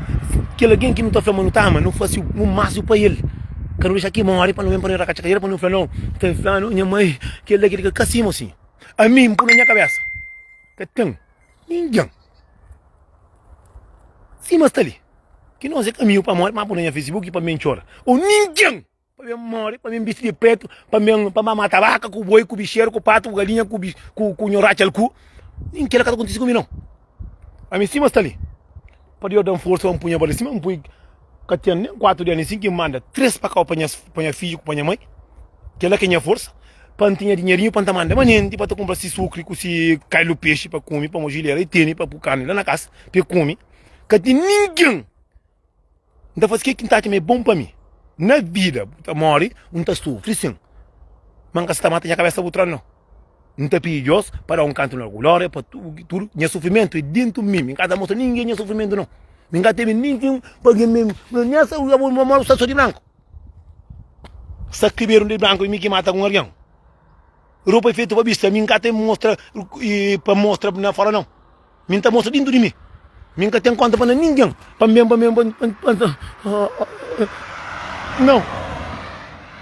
Que alguém que não está fazendo tama, não faz o máximo para ele. Quero deixar aqui morrer para não vir para a cachaceira, para não falar não. Tem falando, minha mãe, que ele que cacimo assim. A mim, por minha cabeça. Que tem ninguém. Sim, mas está ali. Que não é caminho para morrer, mas por minha Facebook e para mim chora. Ou ninguém. Para mim morrer, para mim vestir de preto, para matar vaca, com o boi, com o bicheiro, com o pato, com a galinha, com o nhorache, com ninguém quer que aconteça comigo não. A mim sim, mas está ali. Para eu dar força, um punho para cima, um punho. Que tem 4 dias assim que manda 3 para cá para filho com a mãe, que ela quer força, para ter dinheirinho para mandar manente para comprar se sucre, se cai o peixe para comer, para mogileira e tem para pôr carne lá na casa, para comer, que tem ninguém. Então faz que está é bom para mim. Na vida, morre, tá sofre sim. Mas que você mata a cabeça outra não. Não te pedi Deus para canto na glória, para tudo. Minha sofrimento é dentro de mim. Cada mostra ninguém tinha sofrimento não. Ninguém teve ninguém para que me. Nessa eu vou mamar o saço de branco. Sacriberam de branco e me que mata com alguém. Roupa é feita para vista, mim cá tem mostra e para mostrar na fora não. Mim tá mostra dentro de mim. Mim cá tem conta para ninguém. Para mim, não.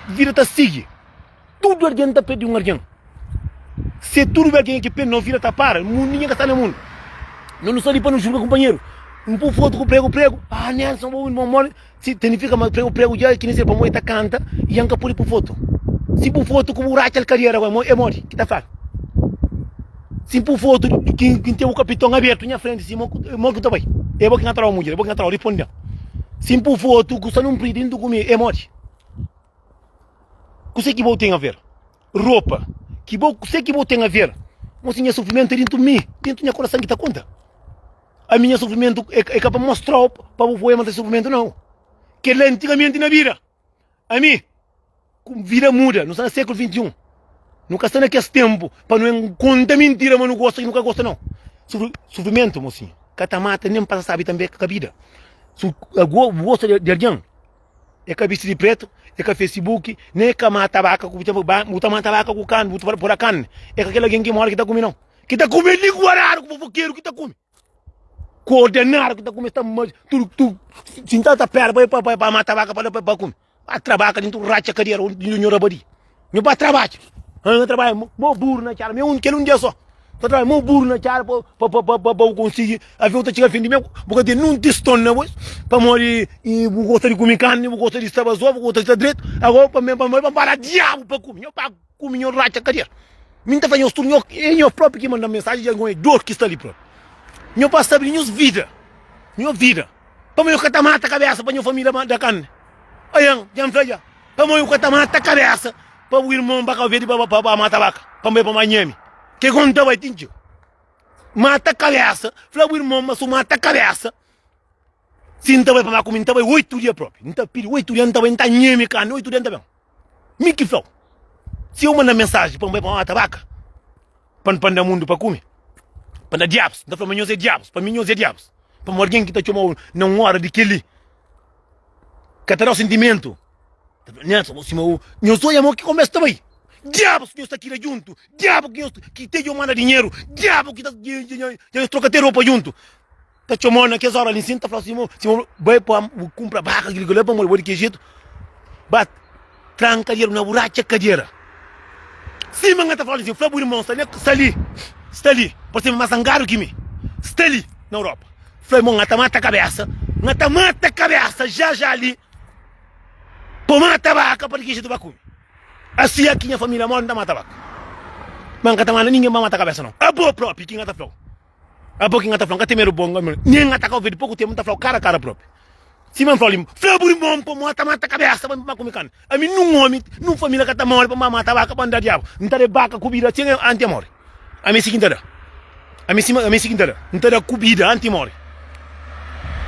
Vira tá sigue. Tudo alguém tá pedindo alguém. Se tudo alguém que pede não vira tá para, ninguém que está no mundo. Não só ali para não julgar companheiro. Um pouco foto com prego. Ah, Nelson, vou ir mamar. Se significa mas prego já que nem se para moita canta e anca por foto. Se por foto com buraco a carreira é morre, que tá fácil. Se por foto que tem o capitão aberto na frente, se morre que tá bem. É bom que entrar a mulher, é bom que entrar responde. Se por foto que você não pretende comer, é morre. O que vou ter a ver? Roupa. Que vou ter a ver? Mas tinha sofrimento dentro de mim, dentro do meu coração que tá conta. A minha sofrimento é para mostrar para o poema de sofrimento não. Que lá antigamente na vida. A mim, vida muda, não está no século XXI. Nunca está naquele tempo para não contar mentira, mas não gosta e nunca gosta não. Sofrimento, mocinho. Cada mata nem para saber também que a vida. Gosta de alguém. É que vestido de preto, é que Facebook, nem é que mata vaca, muita mata vaca com carne, muita por a carne. É que aquele alguém que mora que está comendo não. Que está comendo liguarado, com fofoqueiro que está comendo. Coordenado que está comendo, tu, se tá perto, para matar vaca, para comer. Vai trabalhar dentro do racha carreira, onde não rabadi. Não vai trabalhar. Não trabalha, meu burro na cara, meu que um dia só. Tô trabalhando, meu burro na cara, para conseguir, a ver outra chegar fim de meu, porque não te estona, para morrer, e vou gostar de comer carne, vou gostar de estar vazio, vou gostar de estar direito, agora para parar diabo para comer, para comer o racha carreira. Me tá fazendo tudo, eu próprio que manda mensagem de alguma dor que está ali próprio. Meu pai está abrindo vida. Minha vida. Para mim, o que mata a cabeça para minha família da carne. Aí, já me falha. Para mim, o que mata a cabeça para o irmão para ver para matar a vaca. Para mim, para Miami. Que conta vai ter? Mata a cabeça. Fala o irmão, mas mata a cabeça. Se não vai para comer, não vai 8 dias próprio. Não pedi 8 dias, não vai estar Miami, carne, 8 dias também. Me que falou. Se eu mandar mensagem para matar a vaca, para o mundo para comer. Para diabos, não para mim é diabos, para mim é diabos. Para alguém que está chamando não hora de aquele que terá o sentimento. Não sou amor que começa também. Diabos que está aqui junto, diabo que tem que mandar dinheiro, diabo que está trocar roupa junto. Está chamando naquelas horas ali, está falando assim, vai para comprar vaca, aquele que leva para morrer que jeito, bate, tranca dinheiro na buraca cadeira. Se manga está falando assim, fala irmão, está ali, por ser mais zangado que mim. Está ali, na Europa. Falei, irmão, ngata mata a cabeça, já ali. Pô, mata a vaca, para que jeito vai comer. Assim aqui minha família mora, não mata a vaca. Mas ngata mata, ninguém vai matar a cabeça, não. A boa própria, que ngata falou. A boa que ngata falou, ngata mero bom, nem ngata cá ouvir, pouco tempo, ngata falou, cara a própria. Se man falou, falei, irmão, pô, mata a cabeça, para comer carne. A mim, não homem, não família que está morre, para matar a vaca, para andar diabo. Não está de vaca, comida, tinha anti-morre. A mim, seguinte, a mim, seguinte, não está de comida, anti-morre.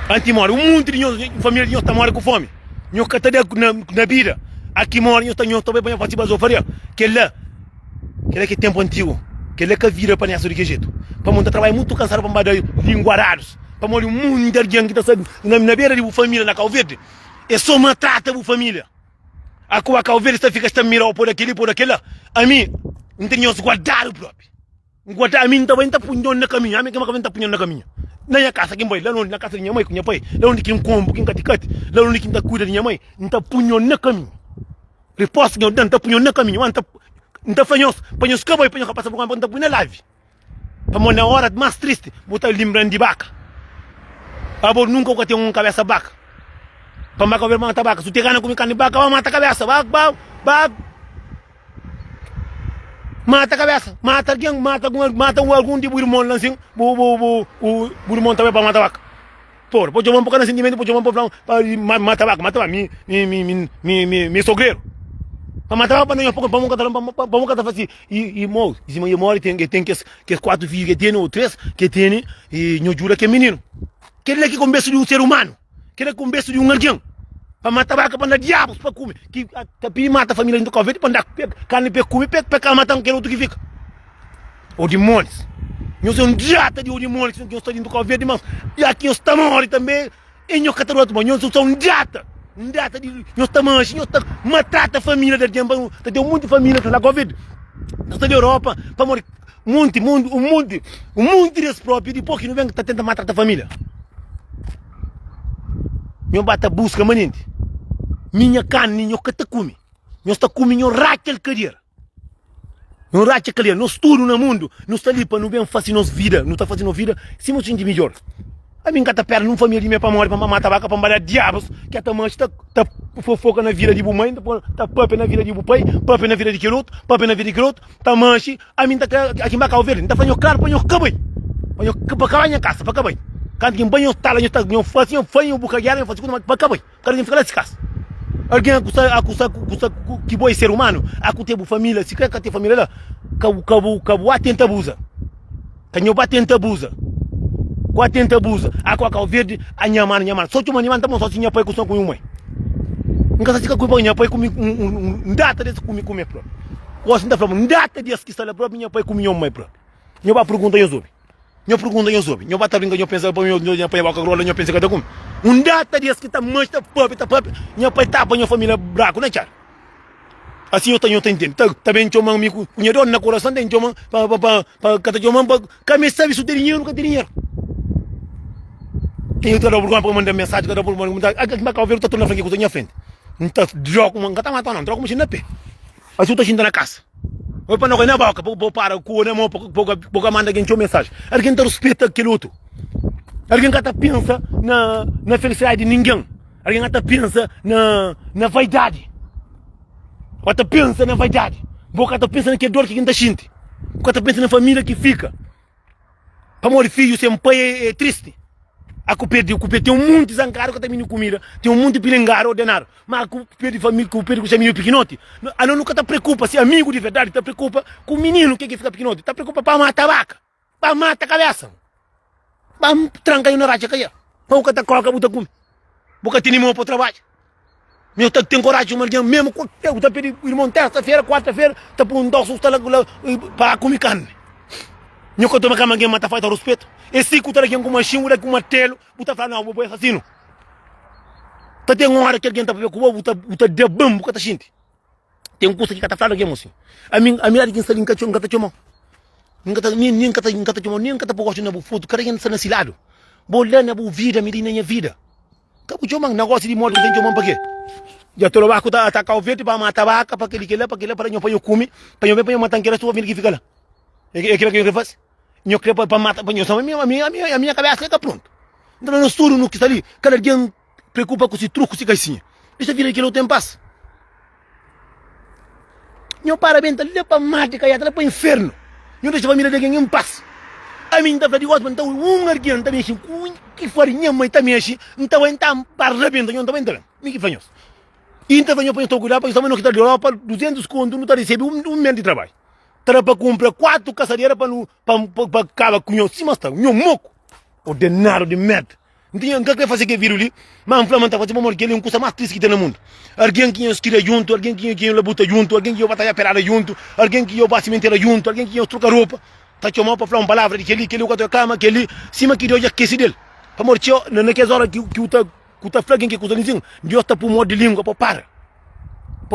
Anti-morre, um monte de família de nós está morre com fome. Nós que está na vida. Aqui morre, nós estamos bem para fazer faria. Que é que tempo antigo. Que é que vira para nessa de que jeito. Para montar trabalho muito cansado para mandar linguarados. Para morrer um mundo de gente que está na beira de família na Calverde. É só maltrata a família. A Calverde está fica mirar por aquele. A mim, não tem os guardar o próprio. Guardar a mim também está punhando na caminha. A mim que está punhando na caminha. Na minha casa, quem vai? Lá na casa da minha mãe, com minha pai. Lá onde quem combo, quem caticate. Lá onde quem está cuida da minha mãe. Não está punhando na caminha. Resposta que eu dou, não está punhando na caminha. Não está fanhoso. Panhos que vai, panhos que passa por uma ponta na live. Para mim, na hora mais triste, vou estar lembrando de vaca. Abor nunca vou ter uma cabeça vaca. Para matar ver matar vaca. Se tu gana com carne de vaca, vai matar a cabeça. Vaca. Mata a cabeça. Mata alguém, mata algum tipo de irmão lá assim. O irmão também para matar a vaca. Pode chamar um pouco de sentimento, pode chamar um pouco para matar a vaca. Mata a vaca. Me sogreiro. Para matar a vaca, não é pouco. Para um cara fazer. E morre. E se morre, tem que 4 filhos que tem, ou 3 que tem. E não jura que é menino. Que ele é que conversa de um ser humano. Que ele é que conversa de um alguém. Para matar vaca, para dar diabos para comer. Que mata a família do Covid, para dar carne para comer, para matar aquele outro que fica. O demônios. Nós somos um diata de o demônios que estão dentro do Covid, irmãos. E aqui nós estamos também. E nós estamos nós somos um diata. Um diata de nós estamos matando a família da tempo. Tem um monte de família na Covid. Nós estamos na Europa, para morrer. Um monte de próprio, depois que não vem que tenta matar a família. Nós bata busca, manente. Minha carne, nós que está comendo. Nós está comendo, nós racha a cadeira. Nós racha a cadeira. Nós tudo no mundo. Nós está ali para não ver fazer nossa vida. Não está fazendo vida. Se nós sentimos melhor. A minha gata perna numa família de minha para morrer, para matar vaca, para matar diabos. Que a tua está fofoca na vida de bumãe, está papi na vida de bupai, papi na vida de queroto, papi na vida de queroto, está manche. A minha está aqui em Bacau Verde. Está fazendo claro para nós acabar. Para acabar minha casa, para acabar. Quando quem banho está lá, nós fazemos fanho, bucagueira, nós fazemos para acabar. Quando quem fica lá nesse caso. Alguém acusa que boi ser humano, acusa a família, se quer que a família lá, cabo atenta abusa. Tenho batenta abusa. Com atenta abusa. A Bacau Verde, a nhama. Só que uma nhama estamos sozinha para ir com uma. Nunca se fica com banho, para ir comer data desse comer próprio. Gosto de falar, data desse que está lá próprio, minha pai comer uma próprio. Eu vou perguntar eu sobre. Eu pergunto eu sobre. Eu vou estar brincando, eu penso para eu para ir para eu penso que está com. Data desse que está mancha, está papi. Minha pai tá para minha família braco, né, Charles? Assim eu tenho entendo. Também eu mando me cunhador na coração, tem eu mando para cada eu mando para me sabe se tem dinheiro, nunca tem dinheiro. Eu estou para mandar mensagem, cada por mandar. Aqui na Bacau Verde está na frente, que eu estou na frente. Então, droga, não está matando, não, droga, mas não é pé. Assim eu estou indo na casa. Eu para não ganhar boca, para o né, para mandar alguém uma mensagem. Alguém está respeita aquele outro. Alguém que pensa na felicidade de ninguém. Alguém que pensa na vaidade. Quando pensa na vaidade. Boca pensa naquele dor que ainda sente. Quando pensa na família que fica. Para morrer filho, sem pai é triste. A culpa tem um monte de zancaro que tem comida, tem um monte de pilengar ordenado, mas a culpa de família, que o menino pequenote, a não nunca está preocupa, se é amigo de verdade, está preocupa com o menino que fica pequenote, está preocupa para matar a vaca, para matar a cabeça, para trancar aí na racha, para o que está coloca, botar com, boca tem irmão para o trabalho, meu tem coragem, mas mesmo eu está pedindo irmão terça-feira, quarta-feira, está por um doce, está lá para comer carne. Nyo ko toma kama ngema tafaita respeito. Esse kutara que com uma xingura com uma telo, buta fala não, vou assassino. Tá tem uma hora que alguém tá com buta de bambu que tá xinte. Tem um curso que tá falando que moço. A minha que está em cachorro, tá chama. Nunca tá chama, nunca tá posto na foto, cara que não na cilado. Bolana bu vida, medina minha vida. Cabu chama negócio de modo tem chama para quê? Já tô lá com tá Bacau Verde para matar vaca, para aquele para nyo para eu comer, para eu matar aquela sua vida que fica lá. É aquilo que eu faço. Eu queria para matar, para a minha cabeça está pronto. Então não estudo no que está ali. Cada dia preocupa com esse truque, esse caicinha. Deixa vir aquilo tem paz. Eu parabéns, está ali para matar, está ali para o inferno. Eu deixo a família de alguém em paz. A mim está de ótimo, então um arguião está mexendo, que farinha mãe está mexendo, então está para arrebentar, eu não está entrando. Me que fanhos. E então eu estou cuidando, para isso não está de Europa, 200 contos, não está recebendo um mês de trabalho. Para comprar 4 caçadeiras para acabar com o cima está, o moco. Ordenado de merda. Então, o que é fazer que vira ali? Mas implementar fazer uma que ele é um coisa mais triste que tem no mundo. Alguém que esquira junto, alguém que labuta junto, alguém que batalha pelada junto, alguém que vai cimenteira junto, alguém que troca roupa. Tá chamando para falar uma palavra de que ele o que cama, que ele cima que Deus já esquece dele. Para morrer, naquelas horas que o tá flagem que usa ninguém, Deus está por modo de língua para parar.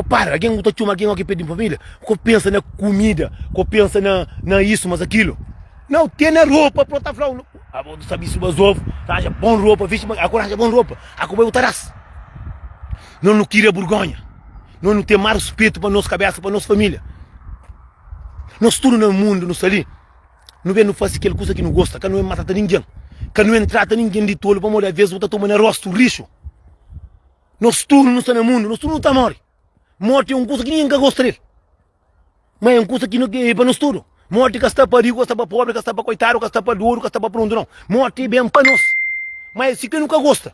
Para, alguém está chamando alguém que pede família, que pensa na comida, que pensa na isso, mas aquilo. Não, tem na roupa para estar falando. Ah, vou saber se os ovos, acha bom roupa, vixe, agora acha bom roupa, agora o taras. Não queria vergonha, não tem mais respeito para nossa cabeça, para nossa família. Nós tudo no mundo, nós ali, não vê, não faz aquela coisa que não gosta, que não é matar ninguém, que não é trata ninguém de tolo, para morrer, às vezes, você toma na rosto, lixo. Nós tudo não está no mundo, nós tudo não está morre. Morte é uma coisa que ninguém gosta dele. Mas é uma coisa que não é para nós tudo. Morte que está para rico, que está para pobre, que está para coitado, que está para duro, que está para pronto, não. Morte é bem para nós. Mas se quem nunca gosta.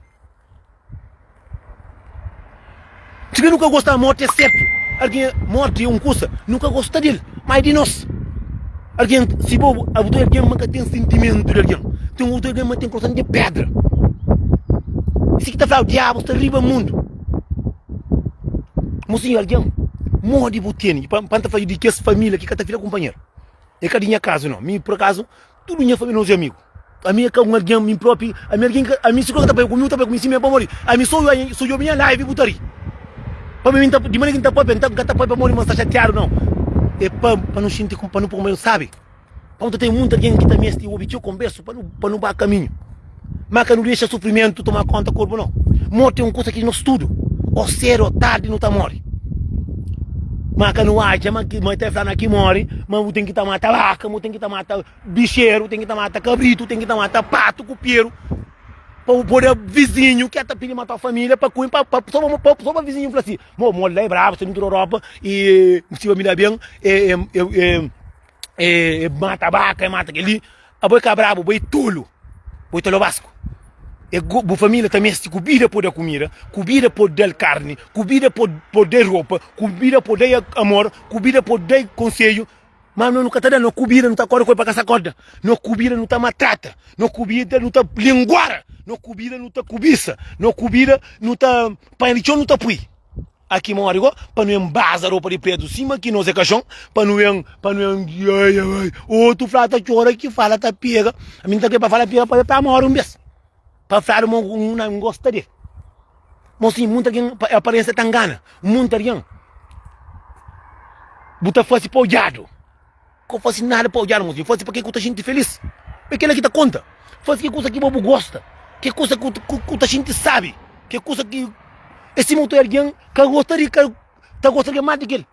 Se quem nunca gosta da morte é certo. Alguém, morte é uma coisa, nunca gosta dele. Mas é de nós. Alguém, se bobo, alguém nunca tem sentimento de alguém. Tem outro alguém que tem coração de pedra. Esse que está falando, o diabo está riba mundo. Mocinho, alguém morre de botene, para fazer de que essa família que cata filha companheiro. É que a minha casa não, mim por acaso, tudo minha família não é amigo. A minha que alguém mim próprio, a minha se coloca para comigo, para comigo, se me para morrer. A mim sou eu minha live botari. Para mim de maneira que tá para pentar, tá para morrer, mas tá chateado não. É para não sentir como para não comer, sabe? Quando tem muita gente que também este objeto conversa para não dar caminho. Mas que não deixa sofrimento tomar conta do corpo não. Morte é uma coisa que não estudo. Ou cedo ou tarde não tá morre. Mas que não acha, mas tem falando aqui morre, mas tem que estar matar vaca, tem que estar matar bicheiro, tem que estar matar cabrito, tem que estar matar pato, cupieiro. Para poder vizinho que está pedindo matar a família, para só para vizinho falar assim, lá é bravo, você não entrou na Europa, e se vai me dar bem, mata a vaca, mata aquele, a boi que bravo, boi tolo vasco. A família também se comida por dar comida, comida por dar carne, comida por dar roupa, comida por dar amor, comida por dar conselho. Mas nunca está dando, comida não está corda para caçar corda, não comida não está maltrata, não comida não está linguara, não comida não está cobiça, não comida não está painichão não está pui. Aqui mora igual, para não embasar roupa de preto cima que não se caixão, para não tu fala tá chora que fala tá pega, a mim tá aqui para falar pega para estar mora mês. Para falar não gosta dele. Mas sim, muita gente aparência tangana, muita gente. Buta fosse pojado. Não fosse nada pojado, moço. Fosse para que a gente feliz. Porque ele que tá conta. Fosse que coisa que o bobo gosta. Que coisa que a gente sabe. Que coisa que esse motor alguém que gostaria mais de ele.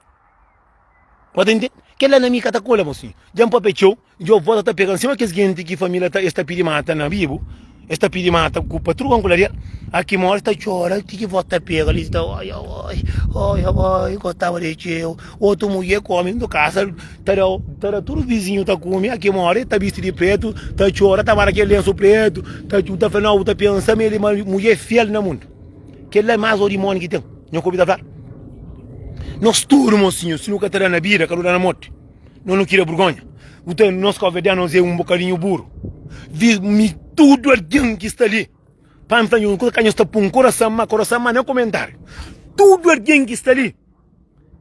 Pode entender? Que ele é na minha catacola, moço. Já um papel, já volta tá pegando cima que as gente que família está pedindo mata na vivo. Esta pedi mata com patrulha angularia aqui mora está chora que volta pega ali está ai gostava de teu outro mulher come no casa tá tudo vizinho tá come aqui mora tá vestido de preto tá chora tá aquele lenço preto tá falando tá pensando ele mulher fiel no mundo que ele é mais o demônio que tem não combina falar nós tudo mocinho se nunca terá na vida que na morte não queria vergonha então nós convidamos um bocadinho burro tudo alguém que está ali. Para mim, uma coisa que está com coração, mas não comentário. Tudo alguém que está ali.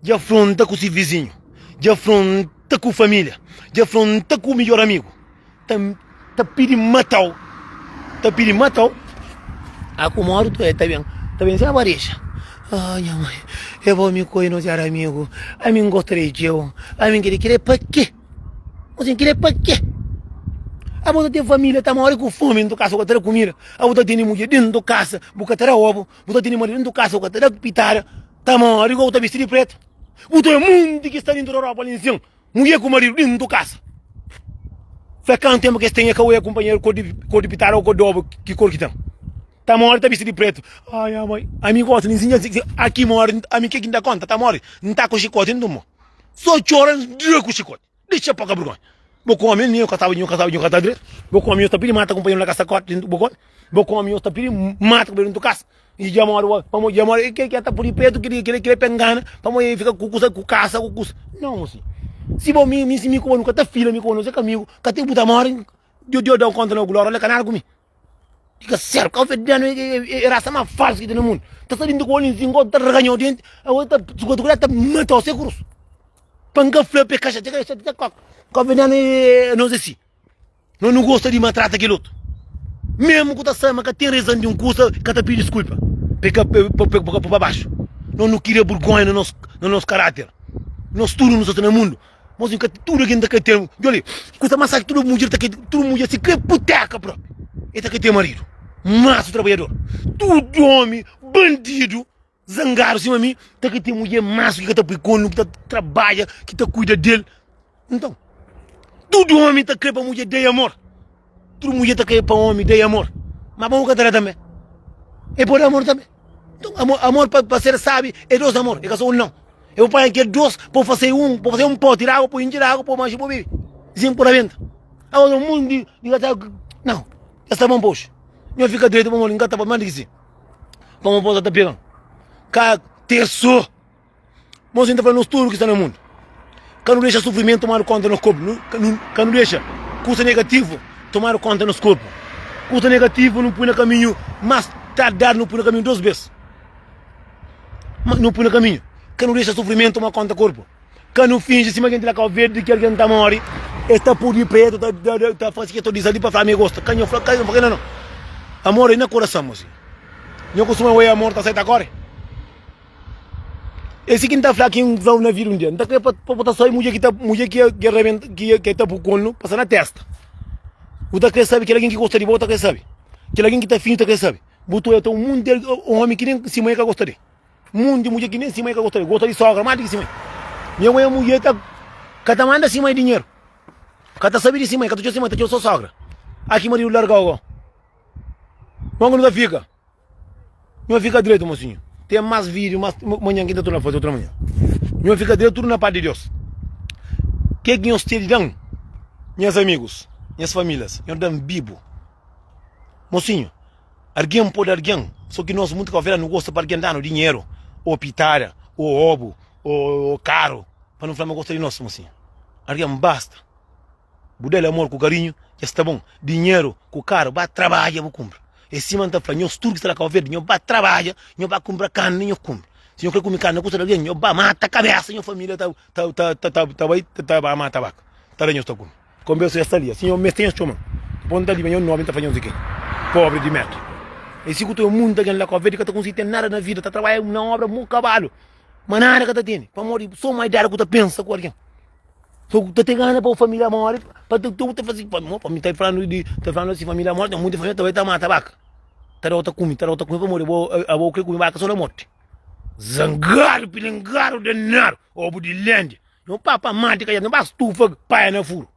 Já afronta com seu vizinho. Já afronta com a família. Já afronta com o melhor amigo. Tá pedindo matar. Tá pedindo matar. Acomodo, tá bem. Tá bem, você é vareja. Ai, mãe. Eu vou me conhecer, amigo. A mim gostaria de eu. A mim querer para quê? Você querer para quê? A outra tem família, tá uma hora com fome dentro da casa, com comida. A outra tem mulher dentro da casa, com ter ovo. A outra tem mulher dentro da casa, com ter pitara. Tá uma hora igual tá vestido de preto. O mundo que está dentro da Europa ali em cima. Mulher com marido dentro da casa. Faz quanto tempo que tem que eu companheiro cor de pitara ou cor de ovo, que cor que tem. Tá uma hora tá vestido de preto. Ai, mãe. A mim gosta de ensinar aqui mora, a mim que dá conta, tá mora. Não tá com chicote, não tomou. Só chora, com chicote. Deixa pra cá, vergonha. Vou comer nem eu catava direito. Vou comer outra pili mata companheiro na casa corte dentro do bocone. Vou comer outra pili mata companheiro dentro do casa. E já mora, que tá por aí perto, que pengana, vamos ficar com caça, com cusa. Não, assim. Se vou me comer, nunca tá filha, me comer, você comigo, que tem puta mora, eu dou conta na glória, olha canal comigo. Fica sério, que eu fedendo, é raça mais falsa que tem no mundo. Tá saindo com o olho em cima, tá reganhando o dente, a outra, tá matou o seguro. Panga flip, caixa, convenhando, não sei se. Não gosta de maltratar aquele outro. Mesmo que você sabe que tem razão de curso, que te pede desculpa. Para baixo. Não queria vergonha no nosso caráter. Nós tudo nos outros no mundo. Mas tudo que a gente tem. Olha, coisa mais que tudo mulher se crê puteca própria. Esse aqui tem marido. Maço trabalhador. Tudo homem, bandido. Zangaram cima de mim, tem que ter mulher massa que está picando, que trabalha, que cuida dele. Então, todo homem está querendo para mulher de amor. Toda mulher está querendo para homem de amor. Mas vamos cantar também. É por amor também. Então, amor para ser sábio é dois amor, é só um não. Eu vou aqui dois, para fazer um pó, tirar água, para ingerir água, para manchar, para beber. Sim, por a venda. Agora o mundo diz, não, já está bom, poxa. Não fica direito, vamos engatar para mais dizer. Vamos pôr, está pegando. Terço. Mas a gente está falando tudo que está no mundo. Que não deixa sofrimento tomar conta no corpo. Que não deixa coisa negativo tomar conta no corpo. Coisa negativo não põe no caminho, mas tardar não põe no caminho duas vezes. Não põe no caminho. que não deixa sofrimento uma conta corpo. Que não finge cima que lá com o verde que alguém está morre. Está por de preto, está fazendo que estou dizendo para falar me gosta. Canho, não. Amor é no coração, moço. Não costuma ver amor tá certo agora. Esse que está flaquinho vão na vida um dia. Não está para botar só mulher que está por colo, passa na testa. O da que sabe que alguém que gosta de botar que sabe. Que alguém que está finto que sabe. Botou até um mundo de homem que nem se mãe que gostaria. Mundo de mulher que nem se mãe que gostaria. Gosta de sogra, mais do que se mãe. Minha mãe é mulher que tá manda se mãe dinheiro. Que tá sabe de se mãe, que tá se mãe, tá só sogra. Aqui marido larga o Quando não fica. Não fica direito, mocinho. Tem mais vídeo, mais manhã que tu não faz outra manhã. Não fica direito tudo na paz de Deus. Que nós temos, meus amigos, minhas famílias, nós damos bibo. Mocinho, alguém pode alguém, só que nós muito que a não gosta para alguém dar no dinheiro, ou pitária, ou obo, ou caro, para não falar que gosta de nós, mocinho. Alguém basta. Budele amor com carinho, já está bom. Dinheiro com caro, vai trabalhar, vou comprar. E se manda para nós tudo que está lá verde, nós vai trabalhar, nós vai comprar carne, nós compra. Se nós quer comer carne, custa alguém, nós vai matar a cabeça, nós família tá matar vaca. Tá nós tá com. Conversa essa ali, se nós metemos chama. Ponta ali, nós não está fazendo isso aqui. Pobre de merda. E se o mundo tá lá com verde que tá conseguindo nada na vida, tá trabalhando na obra, muito cavalo. Mas nada que tá tendo. Para morrer, só uma ideia que tu pensa com alguém. So, tu tem gana para a família morre, para tu fazer, para mim tá falando assim, família morre, muita família também tá mata vaca. Tá outra comida para morrer, vou comer vaca só na morte. Zangaro, pilengaro, denaro, obo de lende. Não papa mate que não basta tu pai na furo.